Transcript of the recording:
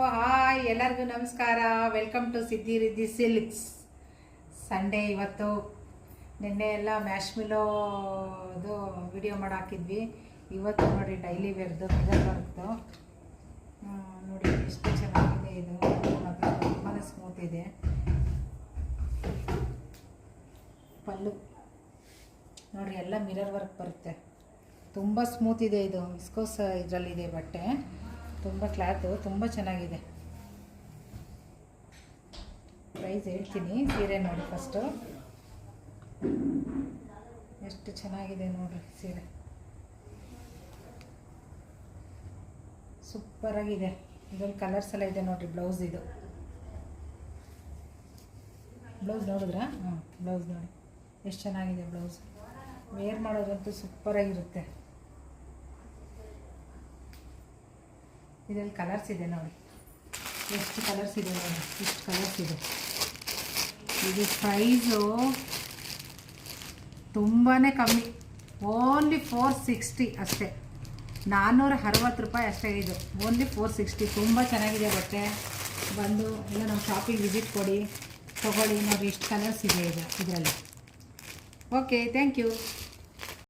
Hi ಎಲ್ಲರಿಗೂ ನಮಸ್ಕಾರ. Welcome to ಸಿದ್ಧಿ ರಿದ್ದಿ ಸಿಲ್ಕ್ಸ್. ಸಂಡೇ ಇವತ್ತು. ನಿನ್ನೆ ಎಲ್ಲ ಮ್ಯಾಶ್ಮಿಲೋದು ವಿಡಿಯೋ ಮಾಡಿ ಹಾಕಿದ್ವಿ. ಇವತ್ತು ನೋಡಿ ಡೈಲಿ ವೇರ್ದು ಮಿರರ್ ವರ್ಕ್ದು ನೋಡಿ ಎಷ್ಟು ಚೆನ್ನಾಗಿದೆ. ಇದು ಮಾತ್ರ ತುಂಬಾ ಸ್ಮೂತ್ ಇದೆ. ಪಲ್ಲು ನೋಡಿ ಎಲ್ಲ ಮಿರರ್ ವರ್ಕ್ ಬರುತ್ತೆ. ತುಂಬ ಸ್ಮೂತ್ ಇದೆ. ಇದು ವಿಸ್ಕೋಸ್ ಇದರಲ್ಲಿದೆ ಬಟ್ಟೆ. ತುಂಬ ಕ್ಲಾತು ತುಂಬ ಚೆನ್ನಾಗಿದೆ. ಪ್ರೈಸ್ ಹೇಳ್ತೀನಿ. ಸೀರೆ ನೋಡಿ ಫಸ್ಟು ಎಷ್ಟು ಚೆನ್ನಾಗಿದೆ ನೋಡಿರಿ. ಸೀರೆ ಸೂಪರಾಗಿದೆ. ಇದೊಂದು ಕಲರ್ಸ್ ಎಲ್ಲ ಇದೆ ನೋಡಿರಿ. ಬ್ಲೌಸ್ ಇದು ಬ್ಲೌಸ್ ನೋಡಿದ್ರಾ? ಬ್ಲೌಸ್ ನೋಡಿ ಎಷ್ಟು ಚೆನ್ನಾಗಿದೆ. ಬ್ಲೌಸ್ ವೇರ್ ಮಾಡೋದಂತೂ ಸೂಪರಾಗಿರುತ್ತೆ. ಇದರಲ್ಲಿ ಕಲರ್ಸ್ ಇದೆ ನೋಡಿ. ಎಷ್ಟು ಕಲರ್ಸ್ ಇದೆ ನೋಡಿ. ಇಷ್ಟು ಕಲರ್ಸ್ ಇದೆ. ಇದು ಪ್ರೈಸು ತುಂಬಾ ಕಮ್ಮಿ. ಓನ್ಲಿ 460 ಅಷ್ಟೇ. 460 ರೂಪಾಯಿ ಅಷ್ಟೇ. ಇದು ಓನ್ಲಿ 460. ತುಂಬ ಚೆನ್ನಾಗಿದೆ ಬಟ್ಟೆ. ಬಂದು ಎಲ್ಲ ನಮ್ಮ ಶಾಪಿಗೆ ವಿಸಿಟ್ ಕೊಡಿ, ತೊಗೊಳ್ಳಿ. ನೋಡಿ ಎಷ್ಟು ಕಲರ್ಸ್ ಇದೆ ಇದರಲ್ಲಿ. Okay, thank you.